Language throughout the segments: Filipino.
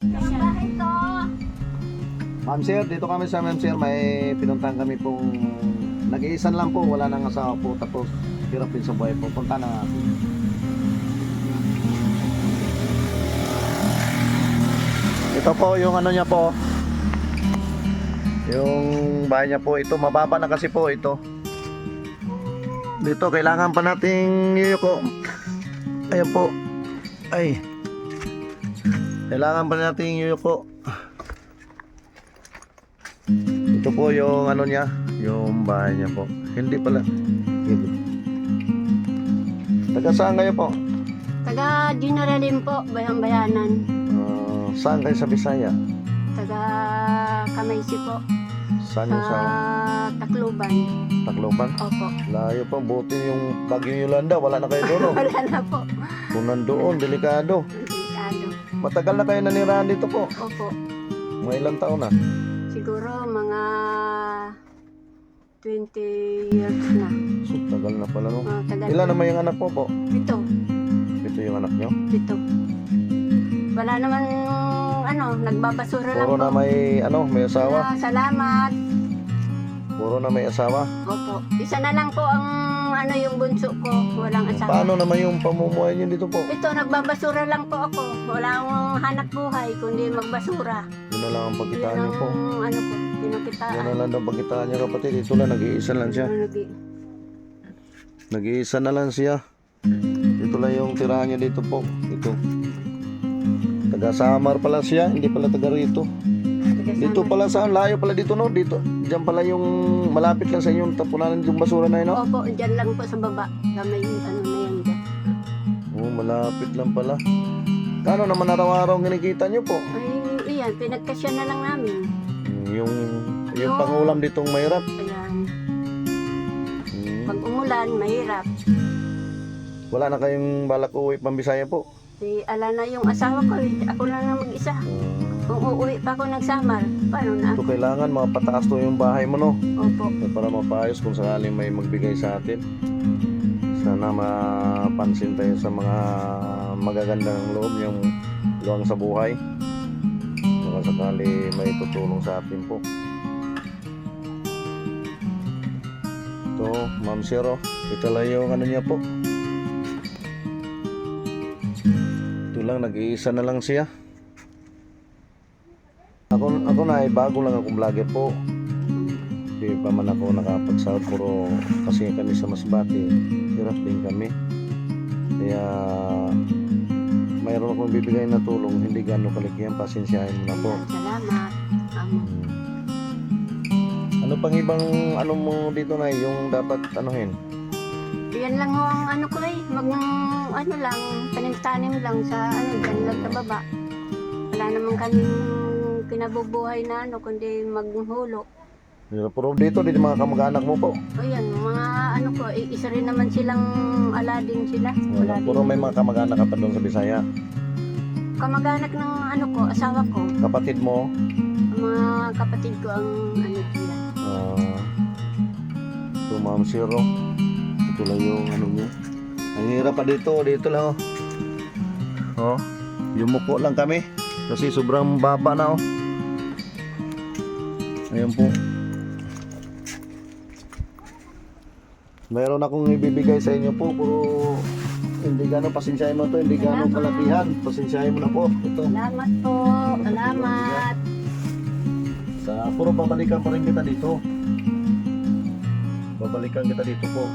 Ma'am sir, dito kami sa ma'am sir, may pinuntahan kami pong nag-iisan lang po, wala nang asawa po, tapos hirap din sa buhay po. Punta na natin. Ito po yung ano niya po. Yung bahay niya po, ito mababa na kasi po ito. Dito kailangan pa nating yuyuko. Ayan po. Ay. Kailangan pa nating yuyuko. Ito po yung ano niya, yung bahay niya po. Hindi pala. Taga saan kayo po? Taga Dinaralim po, Bayang-Bayanan. Saan kayo sa Bisaya? Taga Kamaysi po. Saan yung sa Tacloban. Tacloban? Opo. Layo pa, buti yung Bagyong Yolanda, wala na kayo doon. Wala na po. Kung nandoon, delikado. Delikado. Matagal na kayo nanirahan dito po. Opo. Mga ilang taon na? Siguro mga 20 years na. So, tagal na pala no. Tagal Ilan na. naman yung anak po po? Ito. Ito yung anak nyo? Ito. Wala naman nagbabasura lang Puro po. na may may asawa? Salamat. Puro na may asawa? Opo. Isa na lang po ang yung bunso ko. Walang asawa. Paano naman yung pamumuhay nyo dito po? Ito, nagbabasura lang po ako. Wala akong hanap buhay kundi magbasura. Yun na lang ang pagkitaan Yun nyo po. ang pinakitaan. Yan na lang ang pagkitaan nyo kapatid. Ito lang, nag-iisa lang siya. Nag-iisa na lang siya. Ito lang yung tirahan niya dito po. Ito. Taga Samar pala siya, hindi pala taga rito. Dito pala saan? Layo pala dito no? Dito. Diyan pala yung malapit lang sa inyong tapunan yung basura na yun no? Opo, dyan lang po sa baba. Gamay yung na yan dyan. Oh, malapit lang pala. Kano naman araw-araw ang kinikita nyo po? Ay, iyan, pinagkasya na lang namin. Yung pangulam ditong mahirap. Ayan. Pag umulan, mahirap. Wala na kayong balak uwi pambisaya po? Ala na yung asawa ko eh. Ako lang na mag-isa. Kung uuwi pa ako ng Samar, paano na? So kailangan mapataas to yung bahay mo no? Opo. Para mapaayos kung sakaling may magbigay sa atin. Sana mapansin tayo sa mga magagandang loob yung luwang sa buhay. Kung sakali may tutulong sa atin po. Ito, Ma'am Zero. Ito lang yung ano niya po. Ito lang, nag-iisa na lang siya. Ako na ay bago lang akong vlogger po. Hindi pa man ako nakapagsahod, puro kasi kami sa Masbate, hirap din kami. Kaya mayroon akong bibigay na tulong, hindi gano'ng kalikihan, pasensyahin mo na po. Salamat. Ano pang ibang mo dito na yung dapat anuhin? Yan lang ho ang ko eh. Lang, tanim-tanim lang sa dyan lang sa baba. Wala naman kaming pinabubuhay na kundi maghulo. Pero dito, din mga kamag-anak mo po. O yan, mga ko, isa rin naman silang aladin sila. Puro may mga kamag-anak ka pa doon sa Bisaya. Kamag-anak ng ko, asawa ko. Kapatid mo? Mga kapatid ko ang sila. Ito Ma'am Zero. Ito lang yung niya. Ang hirap pa dito lang oh. Yumuko lang kami kasi sobrang baba na oh. Ayan po. Mayroon akong ibibigay sa inyo po, puro hindi gano'ng pasensyahin mo to, hindi gano'ng kalakihan. Pasensyahin mo na po. Ito. Salamat po. Salamat. Puro babalikan pa rin kita dito. Babalikan kita dito po.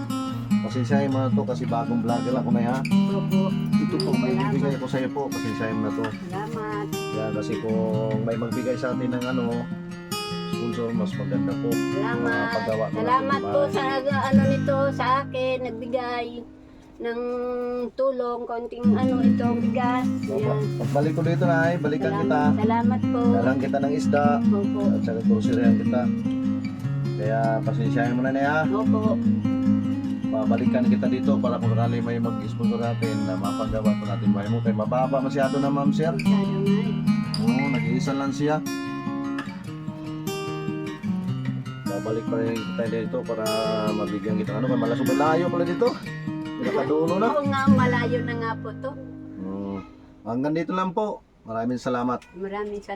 Pasensyahin mo na to kasi bagong vlogger ako na yan. Opo. Ito po, may bibigay ko sa iyo po. Pasensyahin mo na to. Salamat. Yan, kasi kung may magbigay sa atin ng sponsor, mas maganda po. Salamat. Paggawa ko Salamat ng po bahay. sa nito sa akin, nagbigay ng tulong, konting itong bigas. Ayan. Pagbalik ko dito na balikan kita. Salamat po. Dalang kita ng isda. Opo. At saka groceryan kita. Kaya pasensyahin mo na niya. Opo. Babalikan kita dito para kung sakali may mag-sponsor natin na mapagawa po natin bahay mo. Kaya mababa masyado na Ma'am Sir. Masyado nga eh. Oo, nag-iisa lang siya. Babalik pa rin tayo dito para mabigyan kita. Kaya malasog layo pala dito. Nakadulo na. Oo nga, malayo na nga po to. Hanggang dito lang po. Maraming salamat. Maraming salamat.